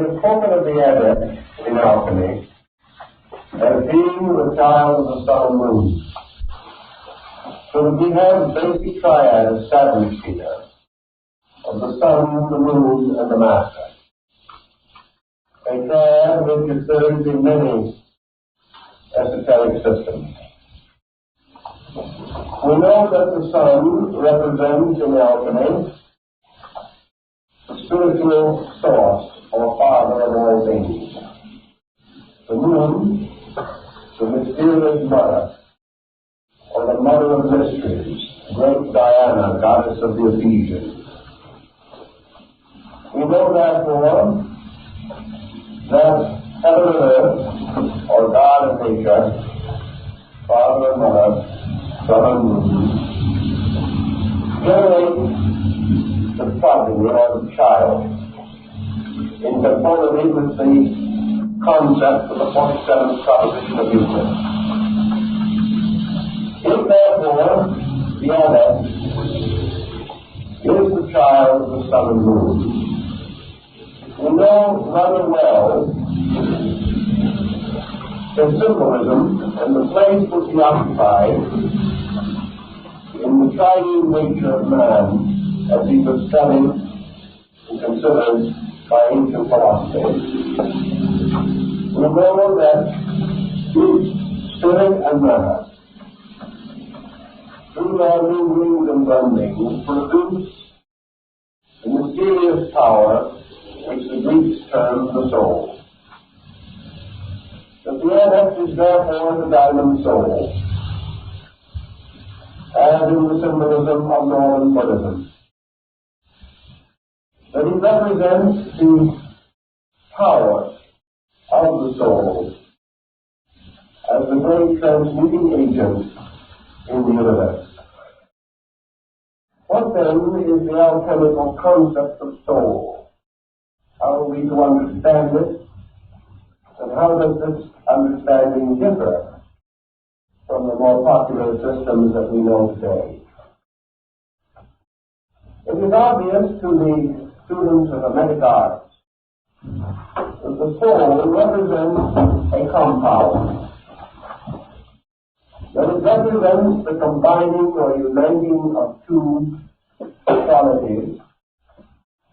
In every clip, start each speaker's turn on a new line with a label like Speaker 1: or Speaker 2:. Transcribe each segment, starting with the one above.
Speaker 1: have spoken of the adept in alchemy as being the child of the sun and moon. So that we have the basic triad established here of the sun, the moon, and the master. A triad which is served in many esoteric systems. We know that the sun represents in alchemy the spiritual source or father of all things. The moon, the mysterious mother, or the mother of mysteries, great Diana, goddess of the Ephesians. We know therefore that heaven and earth, or God and nature, father and mother, sun and moon, generate the progeny or the child in conformity with the concept of the 47th proposition of Euclid. If therefore the adept is the child of the sun and moon, we know rather well the symbolism and the place which he occupied in the triune nature of man as he was studied and considered by ancient philosophy. We know that spirit and matter, through their minglings and blendings, produce the mysterious power which the Greeks term the soul. That the adept is therefore the diamond soul, as in the symbolism of Northern Buddhism. That he represents the power of the soul as the great transmuting agent in the universe. What then is the alchemical concept of soul? How are we to understand it? And how does this understanding differ from the more popular systems that we know today? It is obvious to the students of Hermetic arts that the soul represents a compound. That it represents the combining or uniting of two qualities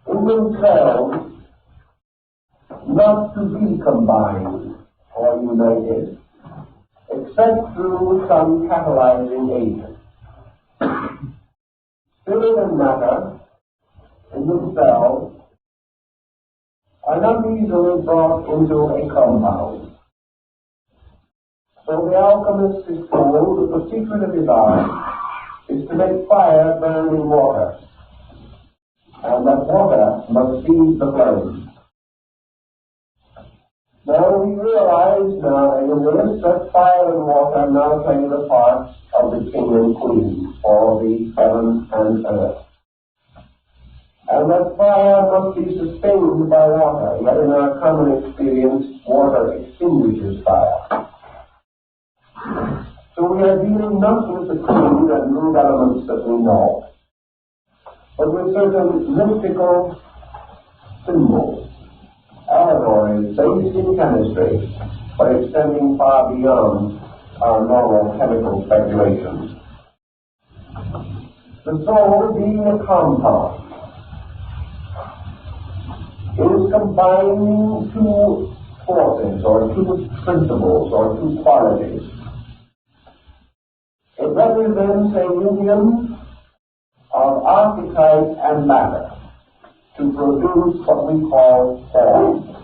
Speaker 1: in themselves not to be combined or united except through some catalyzing agent. Spirit and matter in themselves are not easily brought into a compound. So the alchemist is told that the secret of his art is to make fire burn in water, and that water must feed the flame. Now we realize now in this that fire and water now play the part of the king and queen, or the heaven and earth. And that fire must be sustained by water, yet in our common experience, water extinguishes fire. So we are dealing not with the crude and rude elements that we know, but with certain mystical symbols, allegories based in chemistry, but extending far beyond our normal chemical speculations. The soul, being a compound, is combining two forces, or two principles, or two qualities. It represents a union of archetype and matter to produce what we call form.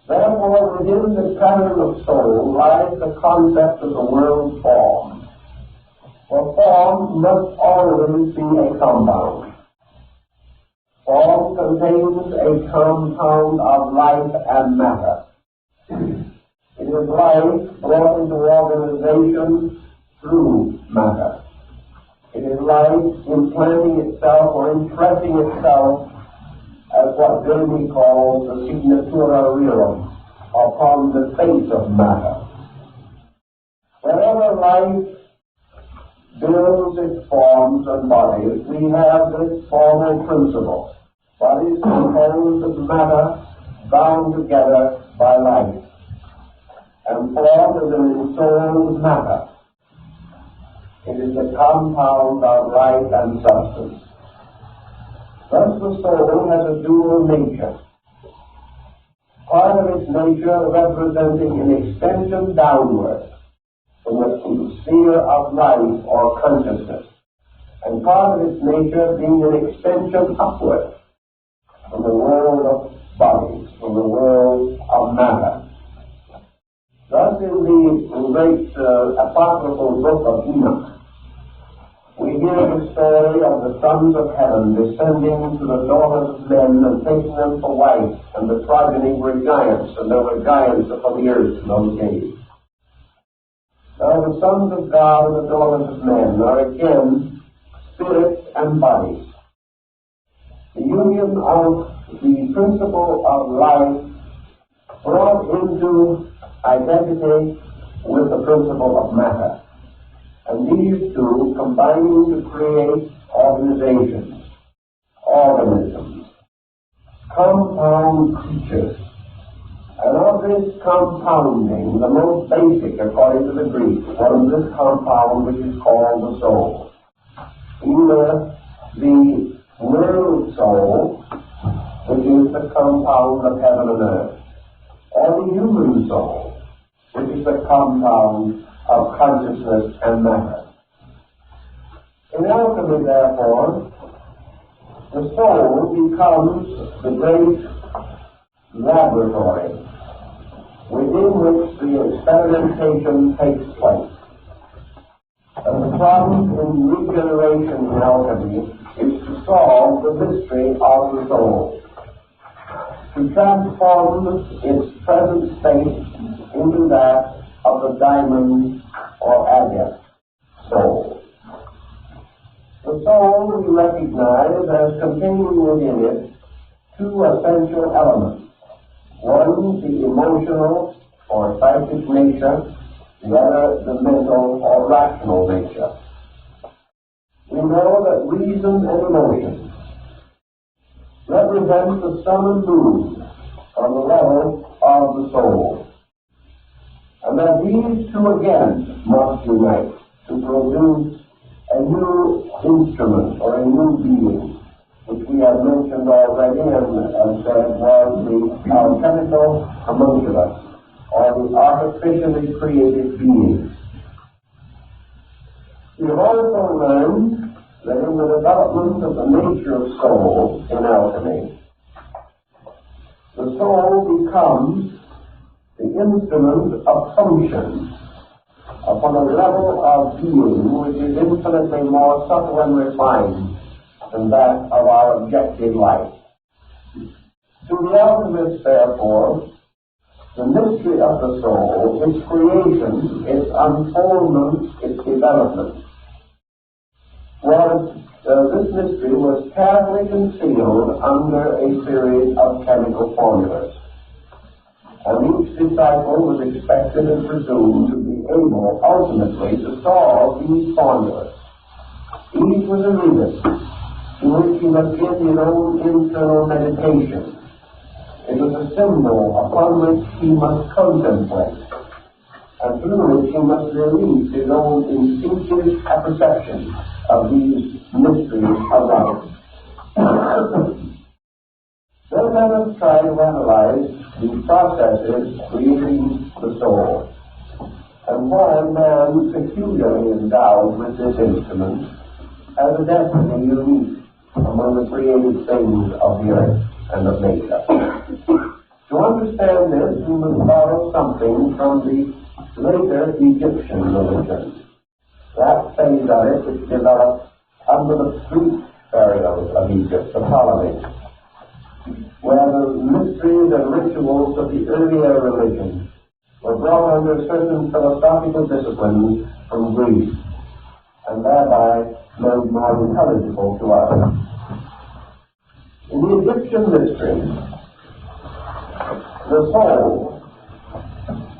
Speaker 1: Therefore, within the pattern of soul lies the concept of the world form. For form must always be a compound. Form contains a compound of life and matter. It is life brought into organization through matter. It is life implanting itself or impressing itself as what Derby calls the signatura rerum upon the face of matter. Wherever life builds its forms and bodies, we have this formal principle. Bodies composed of matter bound together by life, and form is an ensouled matter. It is the compound of life and substance. Thus the soul has a dual nature, part of its nature representing an extension downward from the sphere of life or consciousness, and part of its nature being an extension upward from the world of bodies, from the world of matter. Thus in the great apocryphal book of Enoch, we hear the story of the sons of heaven descending to the daughters of men and taking them for wives, and the progeny were giants, and there were giants upon the earth in those days. Now the sons of God and the daughters of men are again spirits and bodies. The union of the principle of life brought into identity with the principle of matter, and these two combining to create organizations, organisms, compound creatures. And of this compounding, the most basic, according to the Greek, was this compound which is called the soul. Either the world soul, which is the compound of heaven and earth, or the human soul, which is the compound of consciousness and matter. In alchemy, therefore, the soul becomes the great laboratory within which the experimentation takes place. And the problem in regeneration in alchemy is to solve the mystery of the soul, to transform its present state into that of the diamond or agate soul. The soul we recognize as containing within it two essential elements. One, the emotional or psychic nature, the other, the mental or rational nature. We know that reason and emotion represent the sun and moon on the level of the soul, and that these two again must unite to produce a new instrument or a new being, which we have mentioned already and said was the alchemical homunculus, or the artificially created being. We have also learned that in the development of the nature of soul in alchemy, the soul becomes the instrument of function upon a level of being which is infinitely more subtle and refined than that of our objective life. To the alchemist, therefore, the mystery of the soul, its creation, its unfoldment, its development, this mystery was carefully concealed under a series of chemical formulas. And each disciple was expected and presumed to be able, ultimately, to solve these formulas. Each was a rebus, to which he must give his own internal meditation. It was a symbol upon which he must contemplate, and through which he must release his own instinctive apperception of these mysteries of life. Then let us try to analyze the processes creating the soul, and why man, peculiarly endowed with this instrument, has a destiny unique among the created things of the earth and of nature. To understand this, we must borrow something from the later Egyptian religion, that phase of it which developed under the Greek pharaohs of Egypt, the Ptolemies, where the mysteries and rituals of the earlier religion were brought under certain philosophical disciplines from Greece, and thereby made more intelligible to us. In the Egyptian mystery, the soul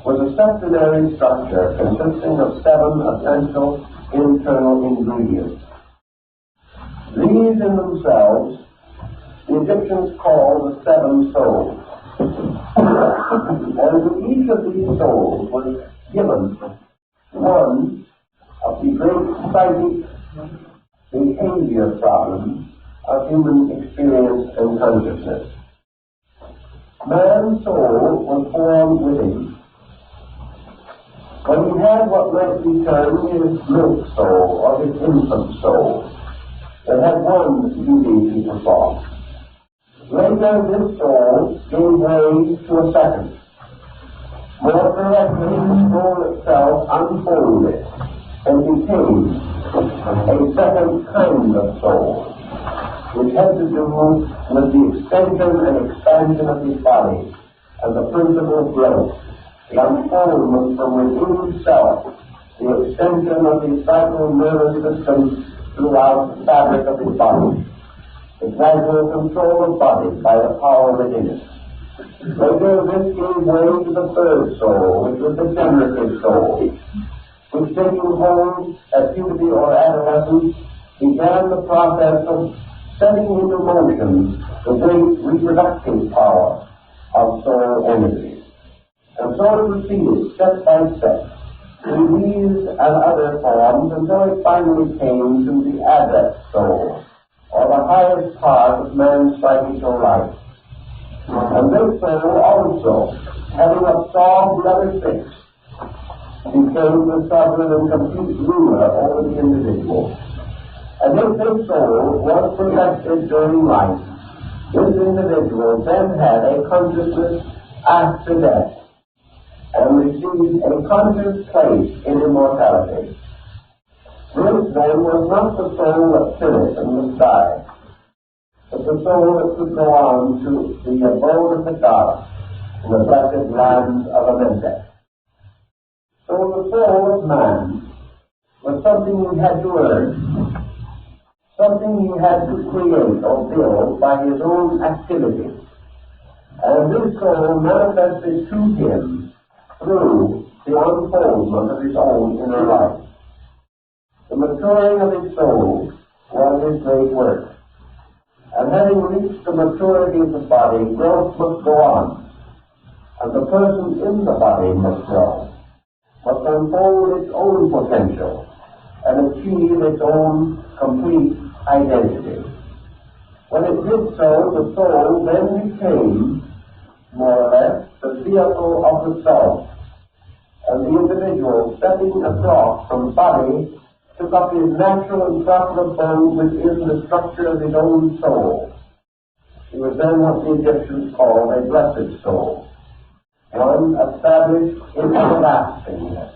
Speaker 1: was a septenary structure consisting of 7 essential internal ingredients. These in themselves the Egyptians called the 7 souls. And to each of these souls was given one of the great psychic behavior problems of human experience and consciousness. Man's soul was born within. When he had what might be termed his milk soul or his infant soul, it had one duty to perform. Later, this soul gave way to a second. More correctly, the soul itself unfolded and became a second kind of soul, which had to do with the extension and expansion of his body and the principle of growth, the unfoldment from within himself, the extension of his vital nervous system throughout the fabric of his body, the gradual control of body by the power within it. Later, this gave way to the third soul, which was the generative soul, which, taking hold at puberty or adolescence, began the process of setting into motion the great reproductive power of soul energy. And so it proceeded, step by step, through these and other forms until it finally came to the adept soul, or the highest part of man's psychical life. And this soul also, having absorbed the other six, became the sovereign and complete ruler over the individual. And if this soul was perfected during life, this individual then had a consciousness after death and received a conscious place in immortality. This then was not the soul that finished and must die, but the soul that could go on to the abode of the gods in the blessed land of Amenta. So the soul of man was something he had to earn, something he had to create or build by his own activity. And this soul manifested to him through the unfoldment of his own inner life. The maturing of his soul was his great work. And having reached the maturity of the body, growth must go on. And the person in the body must grow, must unfold its own potential and achieve its own complete identity. When it did so, the soul then became, more or less, the vehicle of the self, and the individual, stepping across from body, took up his natural and proper abode within the structure of his own soul. He was then what the Egyptians called a blessed soul, one established in everlastingness,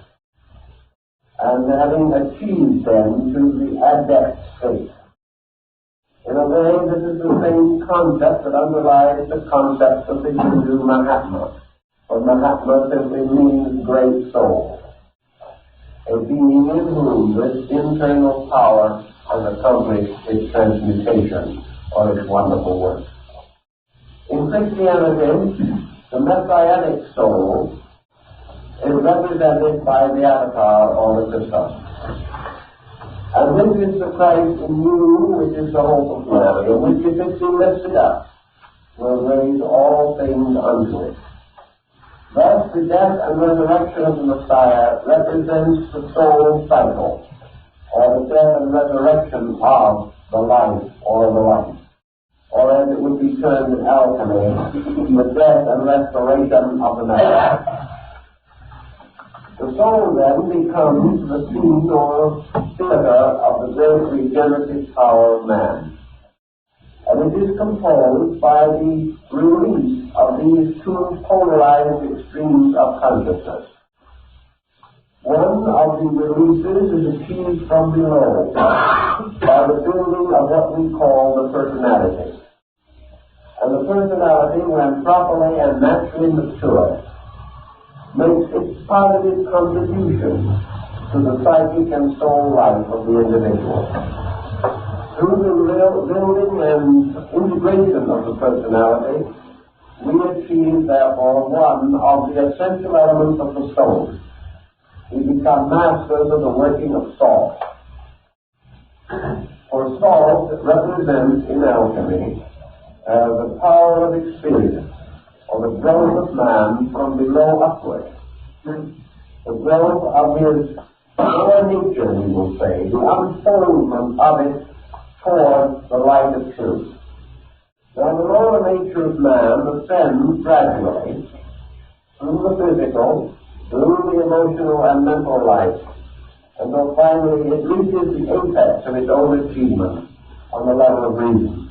Speaker 1: and having achieved then to the adept state. In a way, this is the same concept that underlies the concept of the Hindu Mahatma. For Mahatma simply means great soul, a being in whom this internal power has accomplished its transmutation or its wonderful work. In Christianity, the Messianic soul is represented by the avatar or the Christos. And this is the Christ in you, which is the hope of glory, and which, if it be lifted up, will raise all things unto it. Thus, the death and resurrection of the Messiah represents the soul cycle, or the death and resurrection of the life, or the life. Or as it would be termed in alchemy, the death and restoration of the matter. The soul then becomes the scene or theater of the great regenerative power of man. And it is composed by the release of these two polarized extremes of consciousness. One of the releases is achieved from below by the building of what we call the personality. And the personality, when properly and naturally mature, makes its positive contribution to the psychic and soul life of the individual. Through the building and integration of the personality, we achieve, therefore, one of the essential elements of the soul. We become masters of the working of salt. For salt represents in alchemy the power of experience, or the growth of man from below upward. The growth of his lower nature, we will say, the unfoldment of it towards the light of truth. Now, the lower nature of man ascends gradually through the physical, through the emotional and mental life, until finally it reaches the apex of its own achievement on the level of reason.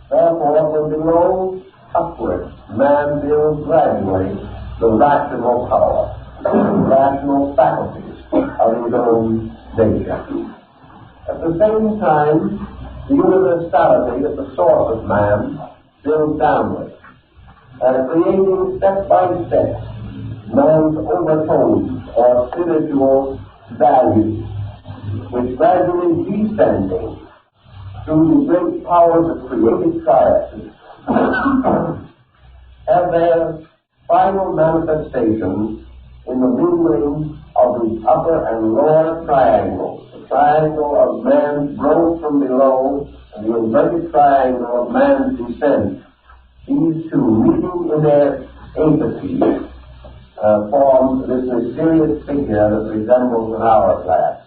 Speaker 1: Therefore, from below upward, man builds gradually the rational power, the rational faculties of his own nature. At the same time, the universality at the source of man builds downward, creating step by step man's overtones or spiritual values, which gradually descending through the great powers of creative triads have their final manifestations in the mingling of the upper and lower triangles, the triangle of man's growth from below and the inverted triangle of man's descent. These two, meeting in their apeces, form this mysterious figure that resembles an hourglass,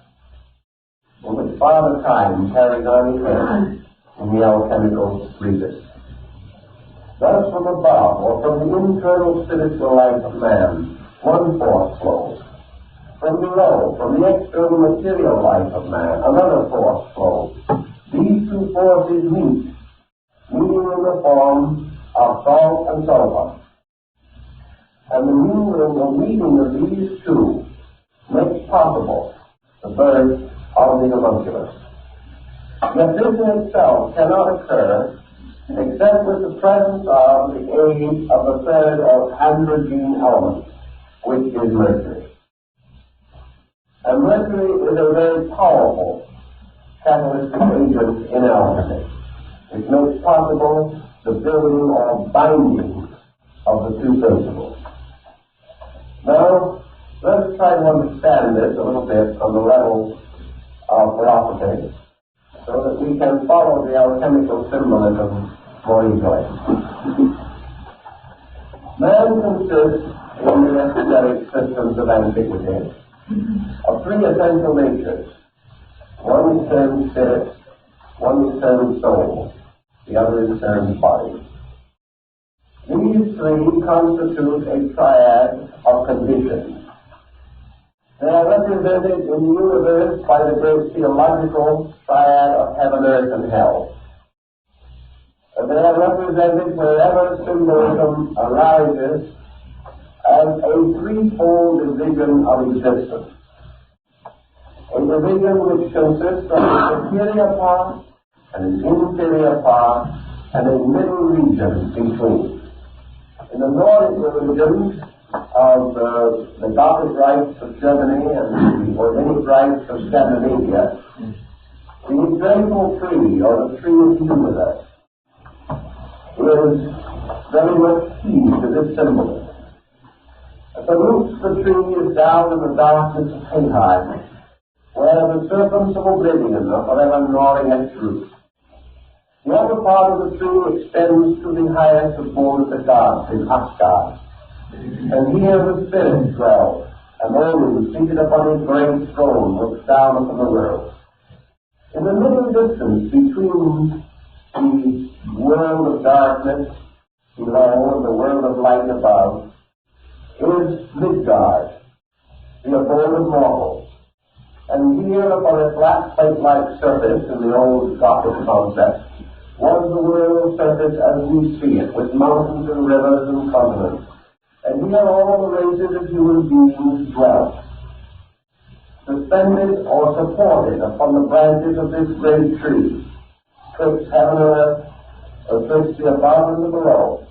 Speaker 1: in which Father Time carries on his head in the alchemical rebus. Thus, from above, or from the internal spiritual life of man, one force flows. From below, from the external material life of man, another force flows. These two forces meeting in the form of salt and sulfur. And the mingling or meeting of these two makes possible the birth of the homunculus. Yet this in itself cannot occur except with the presence of the aid of the third or androgen element, which is mercury. And mercury is a very powerful catalytic agent in alchemy, which makes possible the building or binding of the two principles. Now, let us try to understand this a little bit on the level of philosophy, so that we can follow the alchemical symbolism more easily. Man consists, in the esoteric systems of antiquity, of three essential natures. One is termed spirit, one is termed soul, the other is termed body. These three constitute a triad of conditions. They are represented in the universe by the great theological triad of heaven, earth, and hell. And they are represented wherever symbolism arises as a threefold division of existence. A division which consists of a superior part, and an inferior part, and a middle region between. In the Nordic religions of the Gothic rites of Germany and the Organic rites of Scandinavia, the eternal tree, or the tree of the universe, is very much key to this symbolism. At the roots of the tree is down in the darkness of Helheim, where the serpents of oblivion are forever gnawing at its roots. The upper part of the tree extends to the highest abode of the gods in Asgard, and here the spirit dwells, and Odin, seated upon his great throne, looks down upon the world. In the middle distance between the world of darkness below and the world of light above is Midgard, the abode of mortals. And here upon a flat plate-like surface in the old Gothic concept was the world surface as we see it, with mountains and rivers and continents. And here all the races of human beings dwelt, suspended or supported upon the branches of this great tree, twixt heaven and earth, or twixt the above and the below,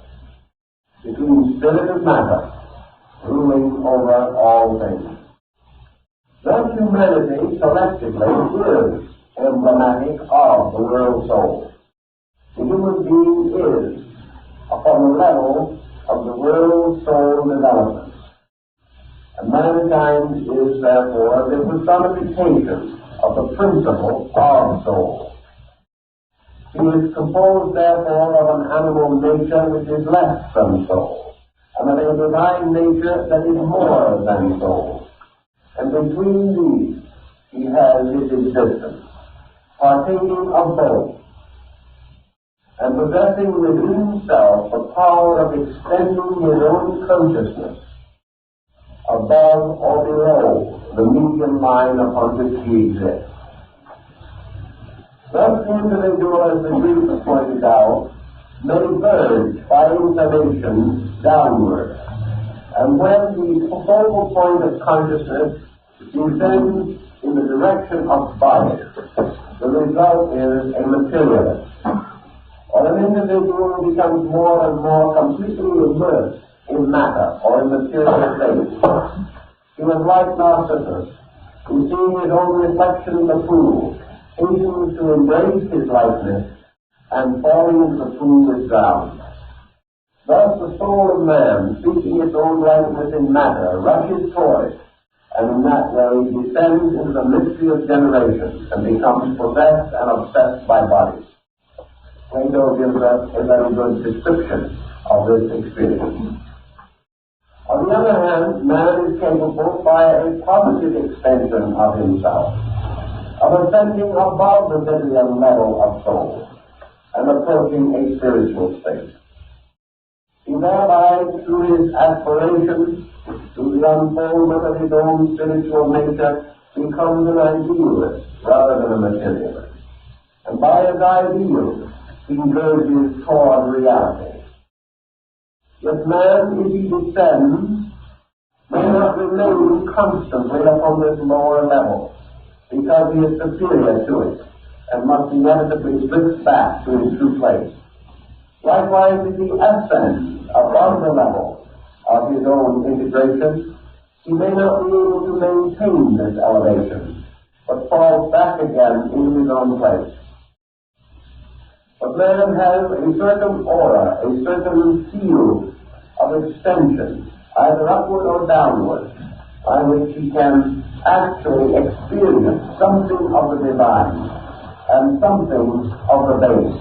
Speaker 1: between spirit and matter, ruling over all things. Thus humanity, collectively, is emblematic of the world soul. The human being is upon the level of the world soul development. And mankind is, therefore, the personification of the principle of soul. He is composed, therefore, of an animal animal nature which is less than soul, and of a divine nature that is more than soul. And between these he has his existence, partaking of both, and possessing within himself the power of extending his own consciousness above or below the medium line upon which he exists. Thus the individual, as the Greeks pointed out, may verge by inclination downward, and when the focal point of consciousness descends in the direction of body, the result is a materialist. Or an individual becomes more and more completely immersed in matter or in material things. He was like Narcissus, who, seeing his own reflection in the pool, hastens to embrace his likeness, and falling into the pool is drowned. Thus the soul of man, seeking its own likeness in matter, rushes toward it, and in that way descends into the mystery of generation and becomes possessed and obsessed by bodies. Plato gives us a very good description of this experience. On the other hand, man is capable, by a positive extension of himself, of ascending above the material level of soul and approaching a spiritual state. He thereby, through his aspirations, through the unfoldment of his own spiritual nature, becomes an idealist rather than a materialist. And by his ideals, he verges toward reality. Yet man, if he descends, may not remain constantly upon this lower level, because he is superior to it, and must inevitably drift back to his true place. Likewise, if he ascends above the level of his own integration, he may not be able to maintain this elevation, but falls back again into his own place. But man has a certain aura, a certain field of extension, either upward or downward, by which he can actually experience something of the divine and something of the base,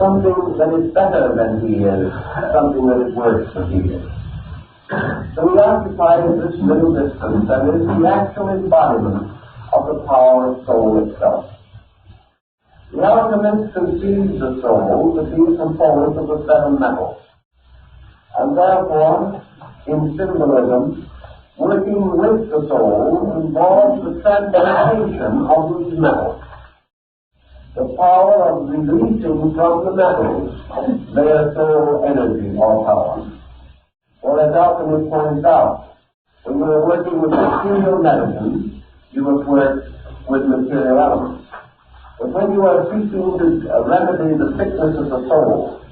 Speaker 1: something that is better than he is, something that is worse than he is. So he occupies this middle distance and is the actual embodiment of the power of soul itself. The alchemist conceives the soul to be composed of the seven metals, and therefore, in symbolism, working with the soul involves the transmutation of these metals, the power of releasing from the metals their soul energy or power. For as Alchemy points out, when you are working with material medicine, you must work with material elements. But when you are seeking to remedy the sickness of the soul,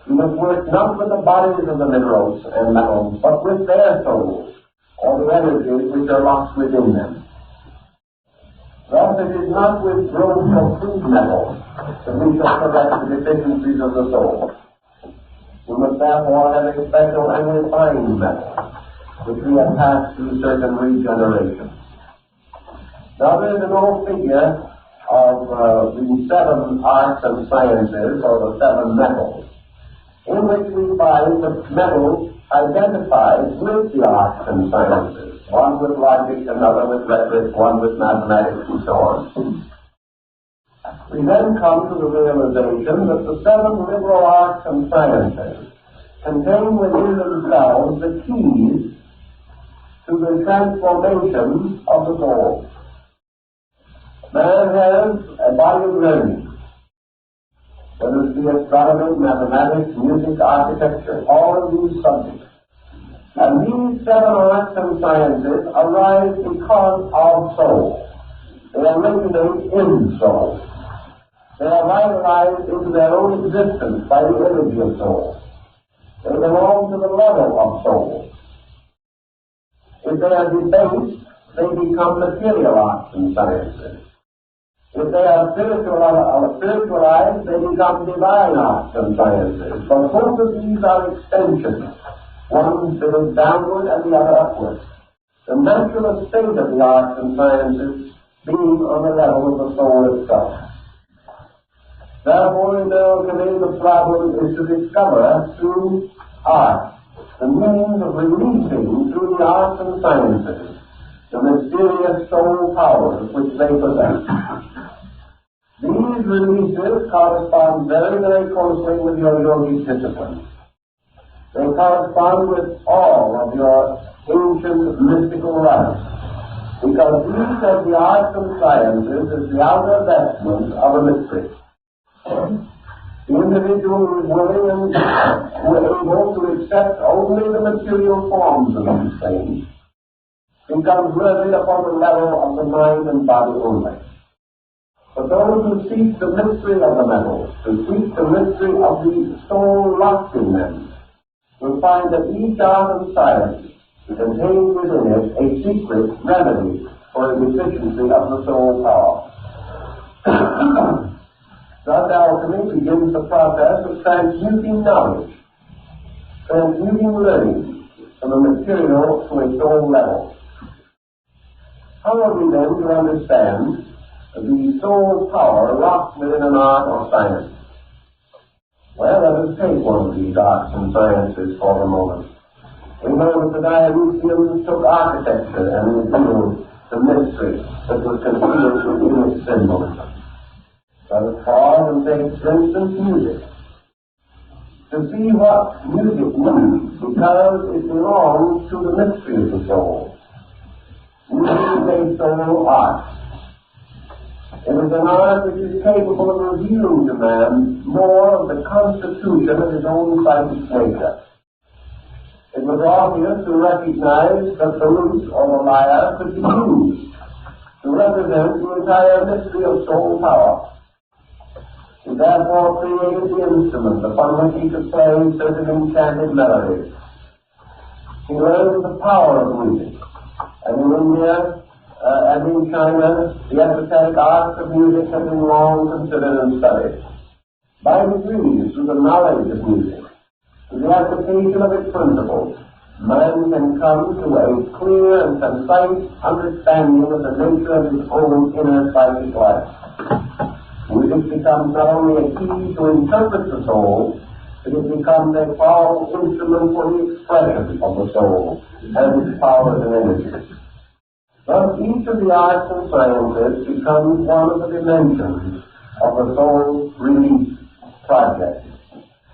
Speaker 1: you must work not with the bodies of the minerals and metals, but with their souls, or the energies which are locked within them. Thus, it is not with gross or crude metals that we shall correct the deficiencies of the soul. We must therefore have a special and refined metal, which we have passed through certain regeneration. Now, there is an old figure of the seven arts and sciences, or the seven metals, in which we find the metals identified with the arts and sciences, one with logic, another with rhetoric, one with mathematics, and so on. We then come to the realization that the seven liberal arts and sciences contain within themselves the keys to the transformation of the soul. Man has a body of learning, whether it be astronomy, mathematics, music, architecture, all of these subjects. And these seven arts and sciences arise because of soul. They originate in soul. They are vitalized into their own existence by the energy of soul. They belong to the level of soul. If they are debased, they become material arts and sciences. If they are spiritualized, they become divine arts and sciences. But both of these are extensions. One goes downward and the other upward. The natural state of the arts and sciences being on the level of the soul itself. Therefore, in alchemy, the problem is to discover through art the means of releasing through the arts and sciences the mysterious soul powers which they possess. These releases correspond very, very closely with your yogic discipline. They correspond with all of your ancient mystical rites, because these are the arts and sciences as the outer vestment of a mystery. The individual who is willing and able to accept only the material forms of these things becomes living upon the level of the mind and body only. But those who seek the mystery of the metals, who seek the mystery of the soul locked in them, will find that each art and science contains within it a secret remedy for the deficiency of the soul power. Thus, alchemy begins the process of transmuting knowledge, transmuting learning from a material to a soul level. How are we then to understand the soul power locked within an art or science? Well, let us take one of these arts and sciences for the moment. We know that the Dionysians took architecture and revealed the mystery that was concealed within its symbolism. Let us pause and take, for instance, music. To see what music means, because it belongs to the mystery of the soul. Music is a soul art. It is an art which is capable of revealing to man more of the constitution of his own psychic nature. It was obvious to recognize that the lute or the lyre could be used to represent the entire mystery of soul power. He therefore created the instrument upon which he could play certain enchanted melodies. He learned the power of music, and in India and in China, the esoteric arts of music have been long considered and studied. By degrees, through the knowledge of music, through the application of its principles, man can come to a clear and concise understanding of the nature of his own inner psychic life. Music becomes not only a key to interpret the soul, but it becomes a powerful instrument for the expression of the soul and its powers and energies. Thus, each of the arts and sciences becomes one of the dimensions of the soul's release project,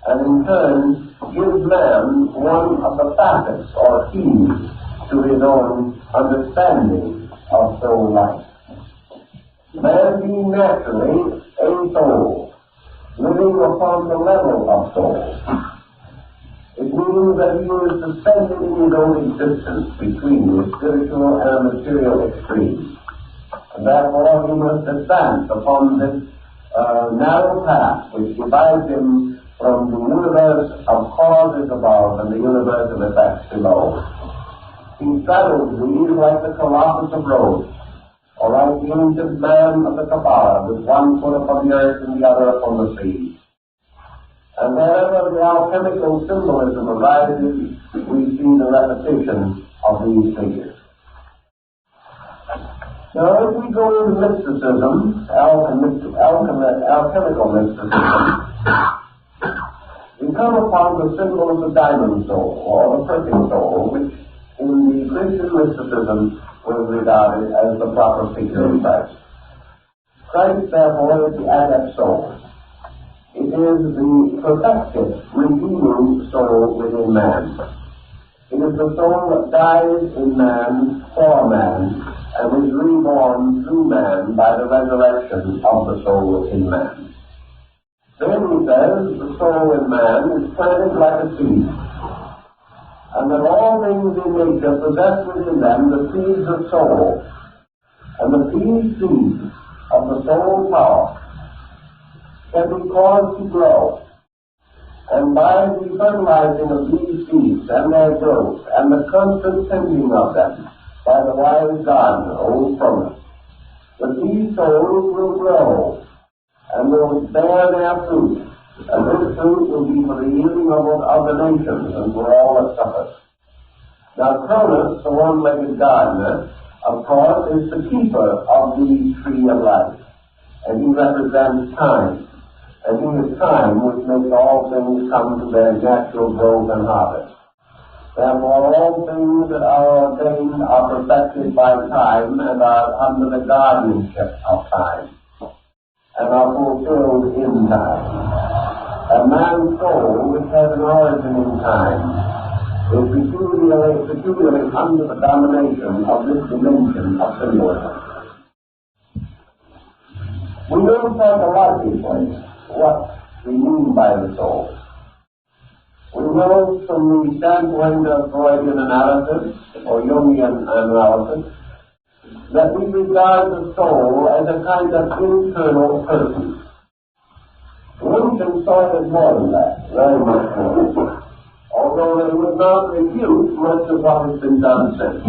Speaker 1: and in turn gives man one of the facets or keys to his own understanding of soul life. Man being naturally a soul, living upon the level of soul, it means that he is suspended in his own existence between the spiritual and material extremes. And therefore he must advance upon this narrow path which divides him from the universe of causes above and the universe of effects below. He straddles these like the Colossus of Rhodes, or like the ancient man of the Kabbalah, with one foot upon the earth and the other upon the sea. And wherever the alchemical symbolism arises, we see the repetition of these figures. Now, if we go into mysticism, alchemical mysticism, we come upon the symbol of the diamond soul, or the perfect soul, which in the Christian mysticism was regarded as the proper figure of Christ. Christ, therefore, is the adept soul. It is the perfected, redeeming soul within man. It is the soul that dies in man for man and is reborn through man by the resurrection of the soul in man. Then he says the soul in man is planted like a seed, and that all things in nature possess within them the seeds of soul, and that these seeds of the soul power can be caused to grow, and by the fertilizing of these seeds and their growth, and the constant tending of them by the wise gardener, old Cronus, that these souls will grow and will bear their fruit, and this fruit will be for the healing of the nations and for all that suffers. Now Cronus, the one-legged gardener, of course, is the keeper of the tree of life, and he represents time. and he is time which makes all things come to their natural growth and harvest. Therefore all things that are ordained are perfected by time and are under the guardianship of time, and are fulfilled in time. A man's soul, which has an origin in time, is peculiarly under the domination of this dimension of symbolism. We know psychologically what we mean by the soul. We know from the standpoint of Freudian analysis or Jungian analysis that we regard the soul as a kind of internal person. Ancient saw it more than that, very much more. Although they would not refute much of what has been done since.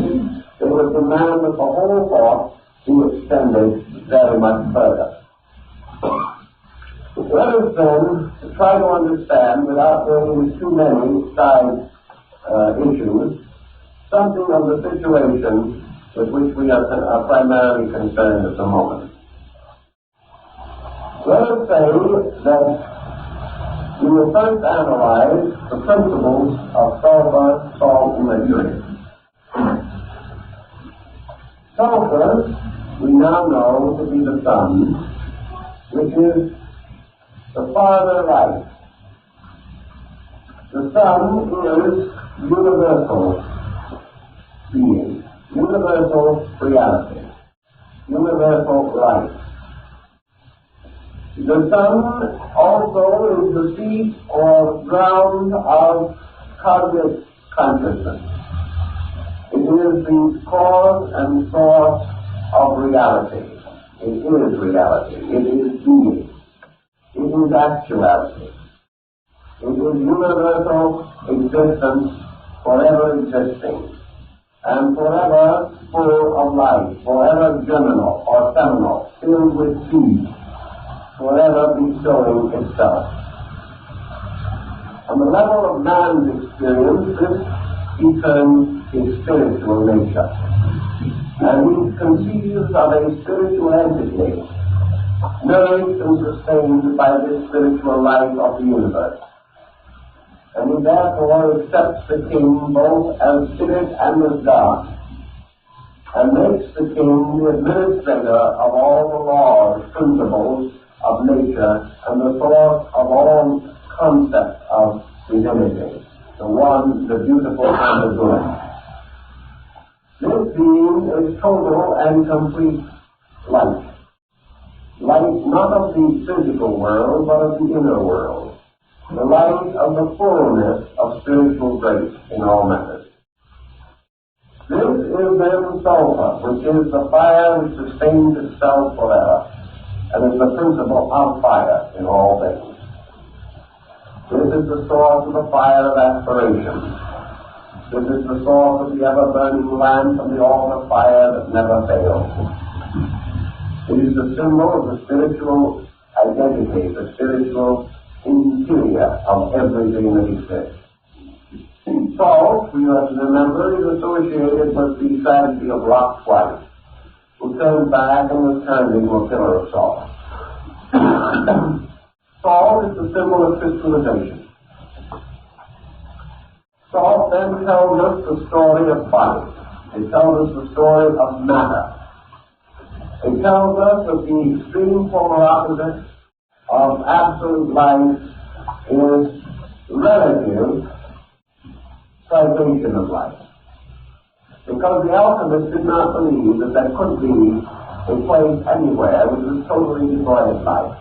Speaker 1: They would demand that the whole thought be extended very much further. Let us then try to understand, without going into too many side issues, something of the situation with which we are primarily concerned at the moment. Let us say that we will first analyze the principles of sulfur, salt, and mercury. Sulfur, we now know to be the sun, which is the farther light. The sun is universal being, universal reality, universal light. The sun also is the seat or ground of cosmic consciousness. It is the cause and source of reality. It is reality. It is being. It is actuality. It is universal existence, forever existing, and forever full of life, forever germinal or seminal, filled with seed, forever bestowing itself. On the level of man's experience, this he terms his spiritual nature. And he conceives of a spiritual entity, nourished and sustained by this spiritual life of the universe. And he therefore accepts the king both as spirit and as God, and makes the king the administrator of all the laws, principles of nature, and the source of all concepts of divinity, the one, the beautiful, and the good. This being is total and complete light. Light not of the physical world, but of the inner world. The light of the fullness of spiritual grace in all matters. This is then sulfur, which is the fire which sustains itself forever, and is the principle of fire in all things. This is the source of the fire of aspiration. This is the source of the ever-burning lamp and the altar fire that never fails. It is the symbol of the spiritual identity, the spiritual interior of everything that exists. Salt, we have to remember, is associated with the tragedy of Lot's wife, who turned back and was turned into a pillar of salt. Salt is the symbol of crystallization. Salt then tells us the story of body. It tells us the story of matter. It tells us that the extreme polar opposite of absolute life is relative privation of life. Because the alchemists did not believe that there could be a place anywhere which was totally devoid of life.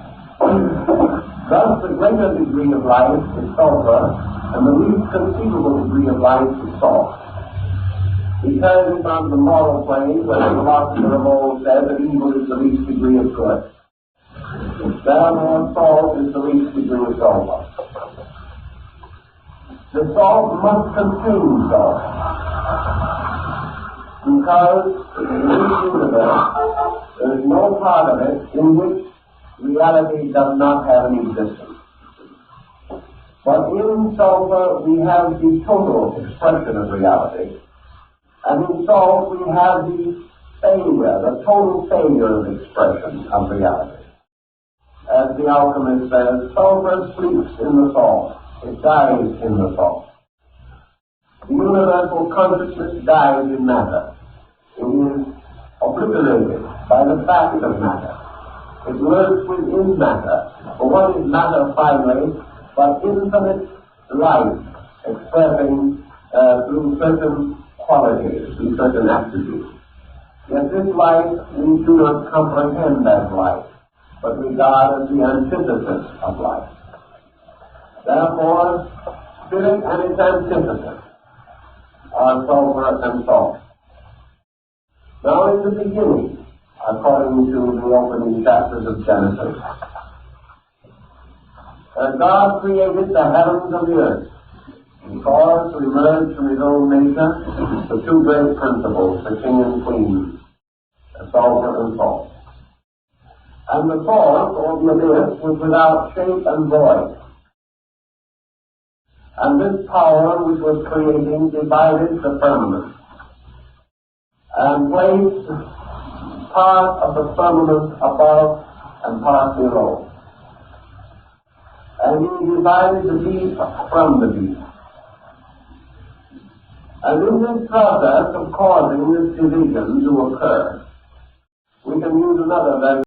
Speaker 1: Thus, the greater degree of life is sulfur, and the least conceivable degree of life is salt. He turns it on the moral plane, where the philosopher of old said that evil is the least degree of good. Therefore, salt is the least degree of sulfur. The salt must contain salt, because in this universe there is no part of it in which reality does not have an existence. But in sulfur we have the total expression of reality, and in salt we have the failure, the total failure of expression of reality. as the alchemist says, sulfur sleeps in the salt. It dies in the salt. The universal consciousness dies in matter. It is obliterated by the fact of matter. It lurks within matter. For what is matter finally but infinite life expressing through certain qualities, through certain attributes. Yet this life we do not comprehend as life, but regard as the antithesis of life. Therefore, spirit and its antithesis are sulfur and salt. Now in the beginning, according to the opening chapters of Genesis, God created the heavens and the earth. He caused to emerge from his own nature the two great principles, the king and queen, the sulfur and salt. And the salt, or the abyss, was without shape and void. And this power which was creating divided the firmament and placed part of the firmament above and part below. And he divided the deep from the deep. And in this process of causing this division to occur, we can use another very